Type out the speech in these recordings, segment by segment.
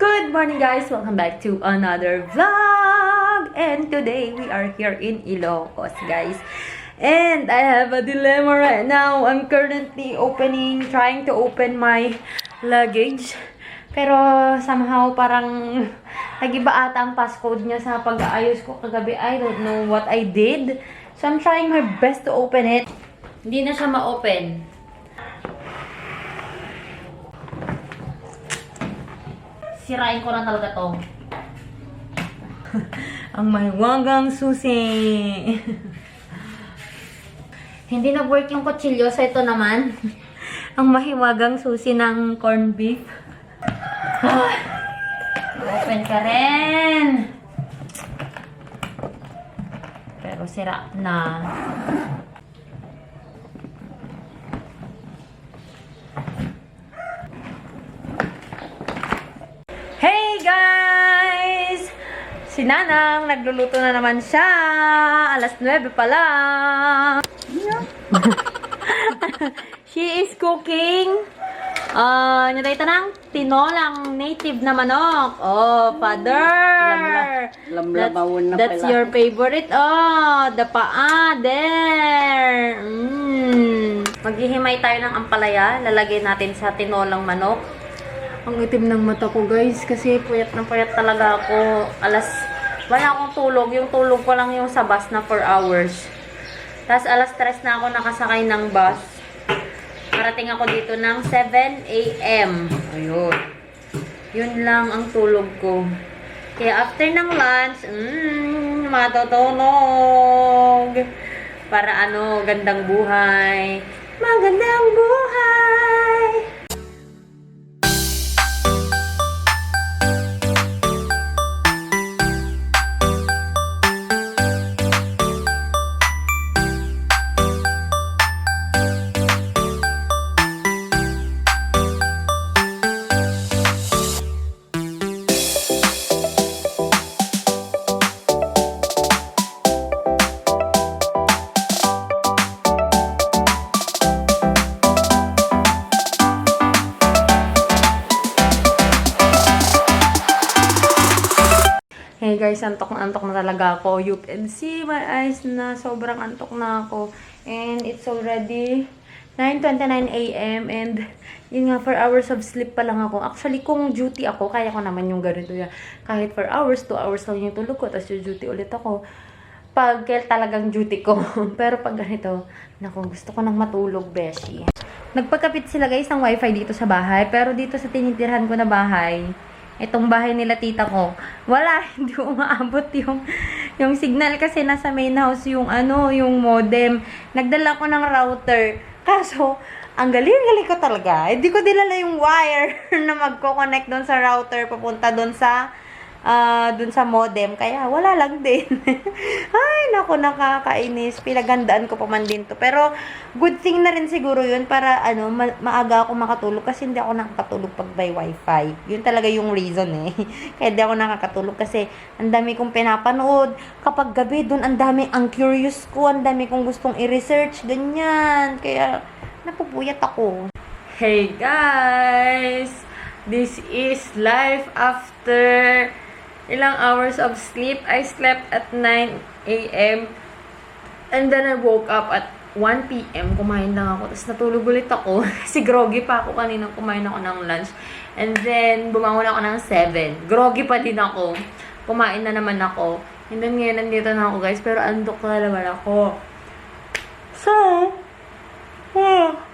Good morning guys! Welcome back to another vlog! And today we are here in Ilocos guys. And I have a dilemma right now. I'm currently trying to open my luggage. Pero somehow parang nag-iba ata ang passcode niya sa pag-aayos ko kagabi. I don't know what I did. So I'm trying my best to open it. Hindi na siya ma-open. Sirain ko na talaga to. Ang mahiwagang susi. Hindi nag-work yung kutsilyo. So ito naman. Ang mahiwagang susi ng corned beef. Open ka rin. Pero sira na. Hey guys! Si Nanang, nagluluto na naman siya. Alas 9 pa lang. She is cooking. Nataita ng tinolang native na manok. Oh, father! That's your favorite. Oh, the paa there. Maghihimay tayo ng ampalaya. Lalagay natin sa tinolang manok. Ang itim ng mata ko guys kasi puyat na puyat talaga ako. Wala akong tulog. Yung tulog ko lang yung sa bus na 4 hours. Tapos alas 3 na ako nakasakay ng bus. Parating ako dito ng 7 a.m. Ayun. Yun lang ang tulog ko. Kaya after ng lunch, matutulog. Para gandang buhay. Magandang buhay! Hey guys, antok na talaga ako. You can see my eyes na sobrang antok na ako. And it's already 9:29 a.m. And yun nga, 4 hours of sleep pa lang ako. Actually, kung duty ako, kaya ko naman yung ganito yan. Kahit 4 hours, 2 hours lang yung tulog ko. Tapos yung duty ulit ako. Pag talagang duty ko. Pero pag ganito, naku, gusto ko nang matulog, beshi. Nagpagkapit sila guys ng wifi dito sa bahay. Pero dito sa tinitirhan ko na bahay, itong bahay nila tita ko, wala, hindi umaabot yung signal kasi nasa main house yung yung modem. Nagdala ko ng router. Kaso, ang galing ko talaga. Hindi ko dinala yung wire na magko-connect doon sa router papunta doon sa modem. Kaya wala lang din. Ay, naku, nakakainis. Pinagandaan ko pa man din to. Pero, good thing na rin siguro yun para, maaga ako makatulog kasi hindi ako nakakatulog pag by wifi. Yun talaga yung reason eh. Kaya hindi ako nakakatulog kasi ang dami kong pinapanood. Kapag gabi, dun ang dami, ang curious ko, ang dami kong gustong i-research, ganyan. Kaya, napupuyat ako. Hey guys! This is life after ilang hours of sleep. I slept at 9 a.m. And then I woke up at 1 p.m. Kumain lang ako. Tapos natulog ulit ako. Kasi groggy pa ako kanina. Kumain ako ng lunch. And then, bumangon ako ng 7. Groggy pa din ako. Kumain na naman ako. And then ngayon, nandito na ako guys. Pero andok na naman ako. So,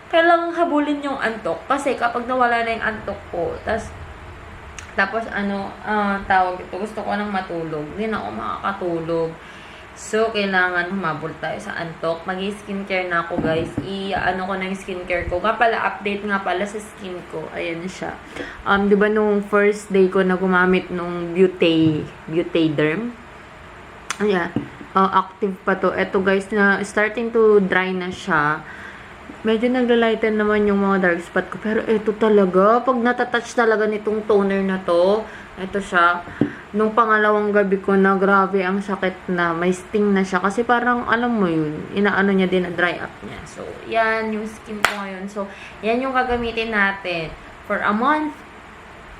kailangang habulin yung antok. Kasi kapag nawala na yung antok ko, tapos tawag ito, gusto ko nang matulog. Hindi na ako makakatulog. So, kailangan humabol tayo sa antok. Mag-skincare na ako, guys. Ko na yung skincare ko. Update nga pala sa skin ko. Ayan siya. Diba nung first day ko na gumamit nung Butayderm? Ayan. Active pa to. Eto, guys, na starting to dry na siya. Medyo naglalighten naman yung mga dark spot ko. Pero ito talaga, pag natatouch talaga nitong toner na to, ito siya. Nung pangalawang gabi ko na, grabe ang sakit na. May sting na siya. Kasi parang, alam mo yun, inaano niya din na dry up niya. So, yan yung skin ko ngayon. So, yan yung gagamitin natin for a month.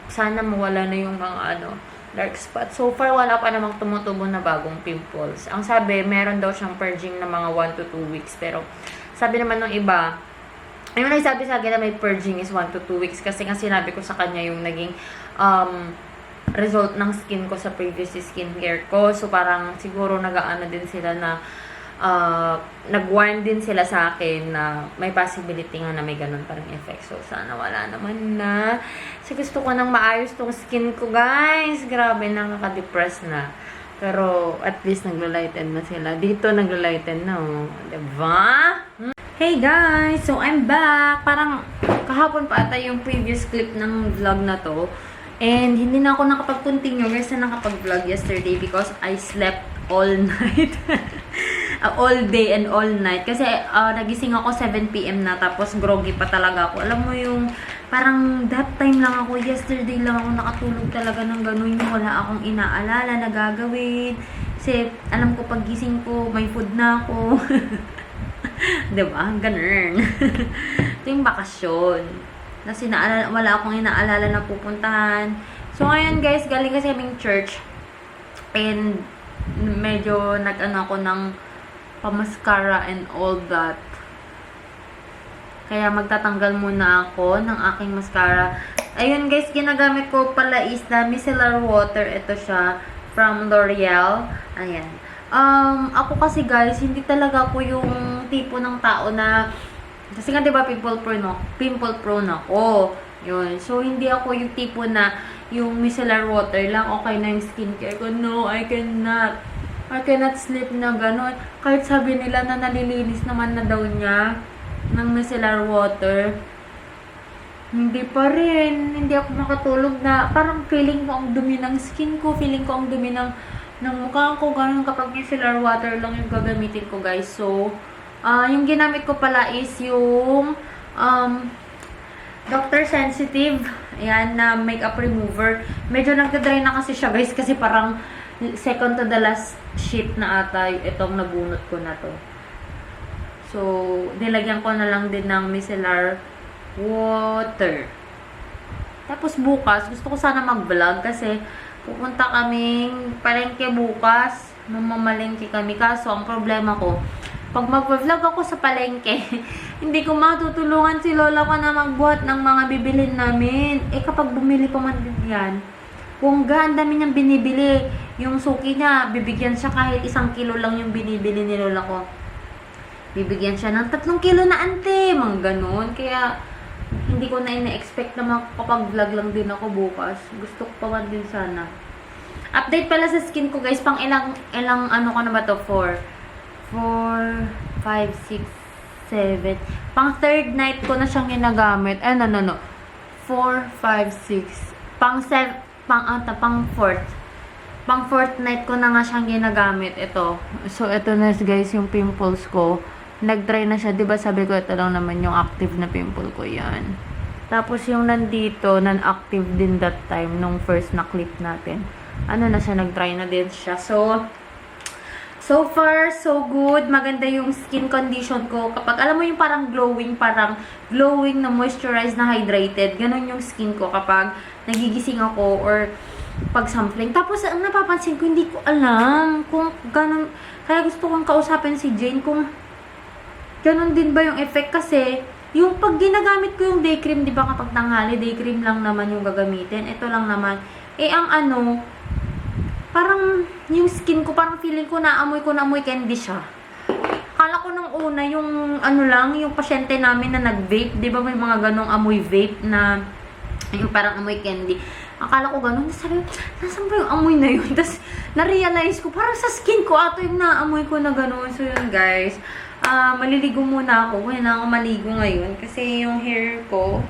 sana mawala na yung mga dark spot. So far, wala pa namang tumutubo na bagong pimples. Ang sabi, meron daw siyang purging na mga 1 to 2 weeks. Pero, sabi naman ng iba, yung nagsabi sa akin na may purging is 1 to 2 weeks. Kasi nga sinabi ko sa kanya yung naging result ng skin ko sa previous skincare ko. So, parang siguro nag-aano din sila na nag-warn din sila sa akin na may possibility nga na may ganun parang effect. So, sana wala naman na. Kasi gusto ko nang maayos tong skin ko, guys. Grabe, nakaka-depress na. Pero, at least naglo-lighten na sila. Dito naglo-lighten na, oh. Diba? Hey, guys! So, I'm back. Parang, kahapon pa ata yung previous clip ng vlog na to. And, hindi na ako nakapag-continue. Guys, na nakapag-vlog yesterday because I slept all night. All day and all night. Kasi, nagising ako 7 PM na. Tapos, groggy pa talaga ako. Alam mo yung, parang that time lang ako, yesterday lang ako nakatulog talaga ng ganun. Yung wala akong inaalala na gagawin. Kasi, alam ko, paggising ko, may food na ako. Diba? Ganun. Ito yung bakasyon. Kasi wala akong inaalala na pupuntahan. So, ngayon guys, galing kasi kaming church. And, medyo nag-ano ako ng pamaskara and all that. Kaya magtatanggal muna ako ng aking mascara. Ayun guys, ginagamit ko pala is na micellar water. Ito siya, from L'Oreal. Ayan. Ako kasi guys, hindi talaga ako yung tipo ng tao na kasi nga, diba, pimple prone ako. Yun. So, hindi ako yung tipo na yung micellar water lang, okay na yung skincare ko. No, I cannot sleep na gano'n. Kahit sabi nila na nalilinis naman na daw niya ng micellar water, hindi pa rin. Hindi ako makatulog na parang feeling ko ang dumi ng skin ko, feeling ko ang dumi ng mukha ko. Gano'n kapag micellar water lang yung gagamitin ko, guys. So, yung ginamit ko pala is yung Dr. Sensitive. Ayan, na makeup remover. Medyo nagda-dry na kasi siya, guys, kasi parang second to the last sheet na ata itong nabunot ko na to. So, nilagyan ko na lang din ng micellar water. Tapos bukas, gusto ko sana mag-vlog kasi pupunta kaming palengke bukas. Mamamalengke kami. Kaso, ang problema ko, pag mag-vlog ako sa palengke, hindi ko matutulungan si lola ko na magbuhat ng mga bibilin namin. Eh, kapag bumili pa man din yan, bongga, ang dami niyang binibili. Yung suki niya, bibigyan siya kahit 1 kilo lang yung binibili ni lola ko. Bibigyan siya ng 3 kilo na ante, mga ganun. Kaya, hindi ko na ina-expect na makapag-vlog lang din ako bukas. Gusto ko pa man din sana. Update pala sa skin ko, guys. Pang ilang ano ko na ba to? 4, 5, 6, 7. Pang third night ko na siyang ginagamit. Eh, no. 4, 5, 6. Pang fourth. Pang fourth night ko na nga siyang ginagamit. Ito. So, ito na guys yung pimples ko. Nag-dry na siya. Diba sabi ko, ito lang naman yung active na pimple ko yan. Tapos yung nandito, non-active din that time nung first na clip natin. Ano na siya, nag-dry na din siya. So far, so good. Maganda yung skin condition ko. Kapag, alam mo yung parang glowing na moisturized na hydrated. Ganon yung skin ko kapag nagigising ako or pag sampling. Tapos, ang napapansin ko, hindi ko alam kung ganon. Kaya gusto kong kausapin si Jane kung ganon din ba yung effect. Kasi, yung pag ginagamit ko yung day cream, di ba kapag tanghali, day cream lang naman yung gagamitin. Ito lang naman. Eh, ang parang yung skin ko, parang feeling ko naamoy candy siya. Akala ko nung una, yung yung pasyente namin na nag-vape, di ba may mga ganong amoy vape na yung parang amoy candy. Akala ko ganon. Sabi ko, nasan ba yung amoy na yun? Tapos, na-realize ko, parang sa skin ko ato yung naamoy ko na ganon. So, yun guys. Maliligo muna ako. Kaya na ako maligo ngayon. Kasi yung hair ko,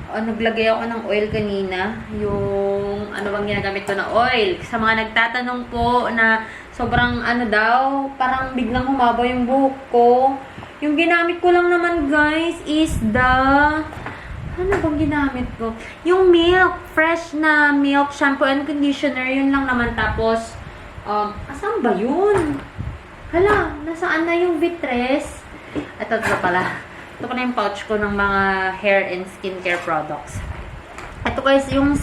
naglagay ako ng oil kanina. Yung, ano bang ginagamit ko na oil. Sa mga nagtatanong po na sobrang daw, parang biglang humaba yung buhok ko. Yung ginamit ko lang naman guys is ano bang ginamit ko? Yung milk, fresh na milk, shampoo and conditioner, yun lang naman. Tapos, asan ba yun? Hala, nasaan na yung Vitres? Ito pala. Ito pala yung pouch ko ng mga hair and skincare products. Ito guys, yung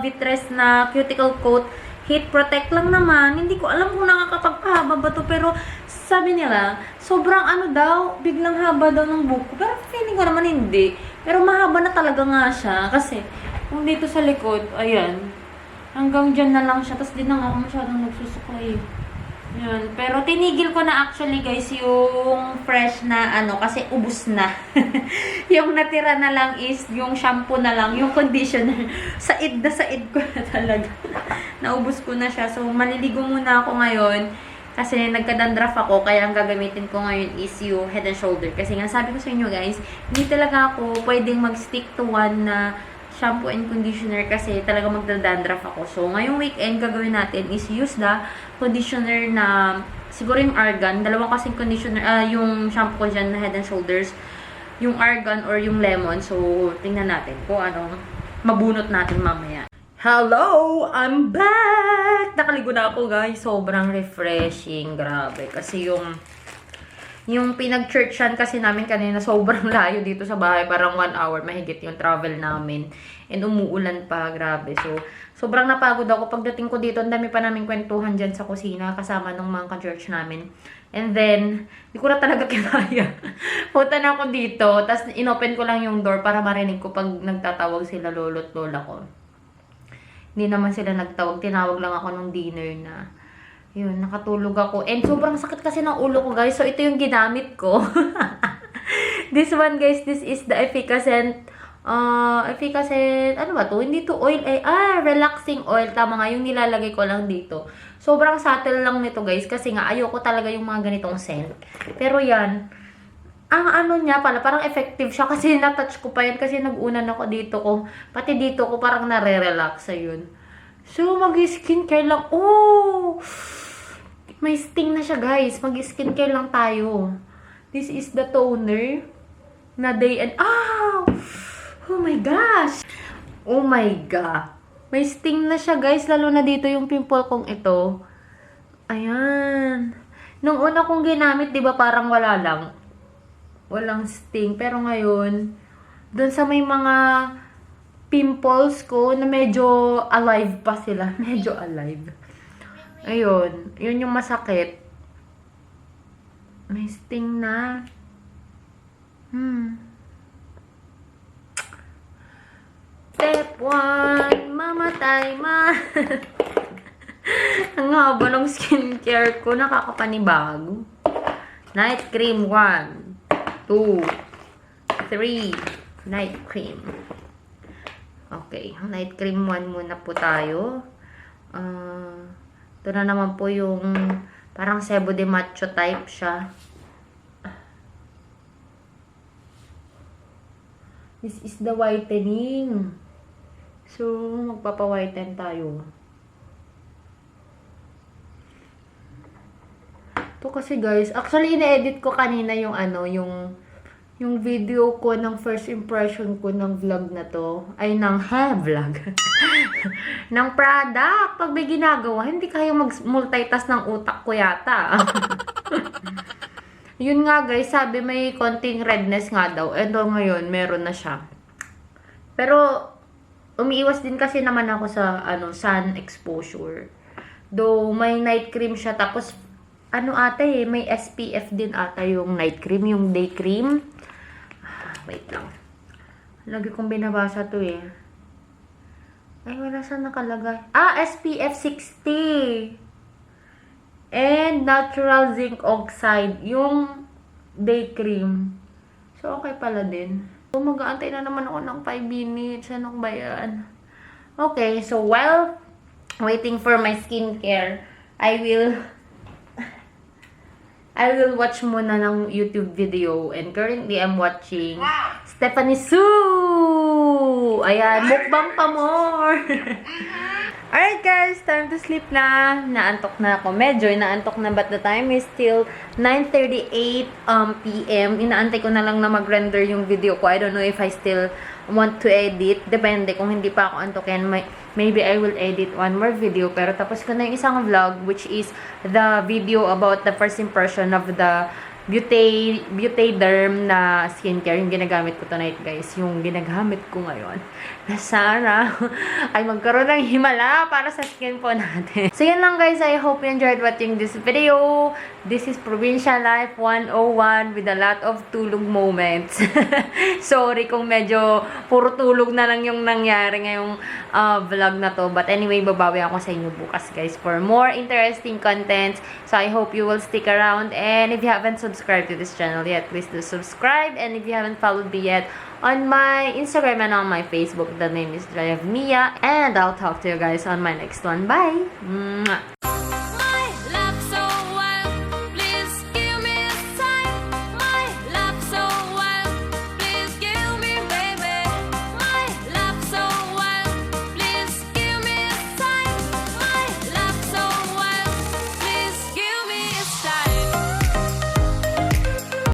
Vitres na cuticle coat. Heat protect lang naman. Hindi ko alam kung nakakapagpahaba ba to, pero sabi nila, sobrang ano daw, biglang haba daw ng buko. Pero feeling ko naman hindi. Pero mahaba na talaga nga siya. Kasi, kung dito sa likod, ayan, hanggang dyan na lang siya. Tapos di na nga ako masyadong nagsusuklay. Yan. Pero tinigil ko na actually guys yung fresh na ano kasi ubos na. Yung natira na lang is yung shampoo na lang, yung conditioner. Said ko na talaga. Naubos ko na siya. So maliligo muna ako ngayon kasi nagka-dandruff ako kaya ang gagamitin ko ngayon is yung Head and Shoulder. Kasi nga sabi ko sa inyo guys, hindi talaga ako pwedeng mag-stick to one na shampoo and conditioner kasi talaga magda-dandruff ako. So, ngayong weekend, gagawin natin is use the conditioner na siguro yung argan. Dalawang kasing conditioner, yung shampoo ko dyan na Head and Shoulders. Yung argan or yung lemon. So, tingnan natin kung anong mabunot natin mamaya. Hello! I'm back! Nakaligo na ako guys. Sobrang refreshing. Grabe. Kasi yung pinag-churchan kasi namin kanina sobrang layo dito sa bahay. Parang 1 hour mahigit yung travel namin. And umuulan pa. Grabe. So, sobrang napagod ako. Pagdating ko dito, ang dami pa namin kwentuhan dyan sa kusina kasama ng mga ka-church namin. And then, di ko na talaga kinaya. Punta na ako dito. Tapos, inopen ko lang yung door para marinig ko pag nagtatawag sila lolo't lola ko. Hindi naman sila nagtawag. Tinawag lang ako nung dinner na yun, nakatulog ako. And sobrang sakit kasi ng ulo ko, guys. So, ito yung ginamit ko. This one, guys, this is the Efficacent, ano ba to? Hindi to oil, relaxing oil. Tama nga, yung nilalagay ko lang dito. Sobrang subtle lang nito, guys. Kasi nga, ayoko talaga yung mga ganitong scent. Pero yan, ang ano niya pala, parang effective siya. Kasi na-touch ko pa yan. Kasi nag-unan ako dito ko. Pati dito ko parang nare-relax. Ayun. So, mag-skincare lang. Oh! May sting na siya, guys. Mag-skincare lang tayo. This is the toner na day and... Oh my gosh! Oh my god! May sting na siya, guys. Lalo na dito yung pimple kong ito. Ayan. Nung una kong ginamit, di ba parang wala lang. Walang sting. Pero ngayon, dun sa may mga pimples ko na medyo alive pa sila. Medyo alive. Ayun. Yun yung masakit. May sting na. Step 1. Mamatay ma. Ang haba ng skincare ko. Nakakapanibago. Night cream 1. 2. 3. Night cream. Okay. Night cream 1 muna po tayo. Ito na naman po yung parang Sebo de Macho type siya. This is the whitening. So, magpapa-whiten tayo. Ito kasi guys, actually ina-edit ko kanina yung ano, yung video ko ng first impression ko ng vlog na to. Ay, vlog. Ng product. Pag may ginagawa, hindi kayo mag-multitask ng utak ko yata. Yun nga guys, sabi may konting redness nga daw. Ito ngayon, meron na siya. Pero, umiiwas din kasi naman ako sa sun exposure. Though, may night cream siya. Tapos, may SPF din ata yung night cream, yung day cream. Wait lang. Lagi kong binabasa to eh. Ay, wala saan nakalagay. SPF 60. And natural zinc oxide. Yung day cream. So, okay pala din. So, mag-aantay na naman ako ng 5 minutes. Ano ba yan? Okay, so while waiting for my skincare, I will watch muna ng YouTube video. And currently, I'm watching Stephanie Sue! Ayan, mukbang pa more! Alright guys, time to sleep na. Naantok na ako. Medyo inaantok na, but the time is still 9:38 PM. Inaantay ko na lang na mag-render yung video ko. I don't know if I still want to edit. Depende kung hindi pa ako antokin. Maybe I will edit one more video. Pero tapos ko na yung isang vlog, which is the video about the first impression of the Butaderm na skincare yung ginagamit ko tonight, guys. Yung ginagamit ko ngayon na sana ay magkaroon ng himala para sa skin po natin. So, yun lang, guys. I hope you enjoyed watching this video. This is Provincial Life 101 with a lot of tulog moments. Sorry kung medyo puro tulog na lang yung nangyari ngayong vlog na to. But anyway, babawi ako sa inyo bukas, guys, for more interesting contents. So, I hope you will stick around. And if you haven't subscribed to this channel yet, please do subscribe. And if you haven't followed me yet on my Instagram and on my Facebook, the name is Joy of Mia. And I'll talk to you guys on my next one. Bye! Mwah!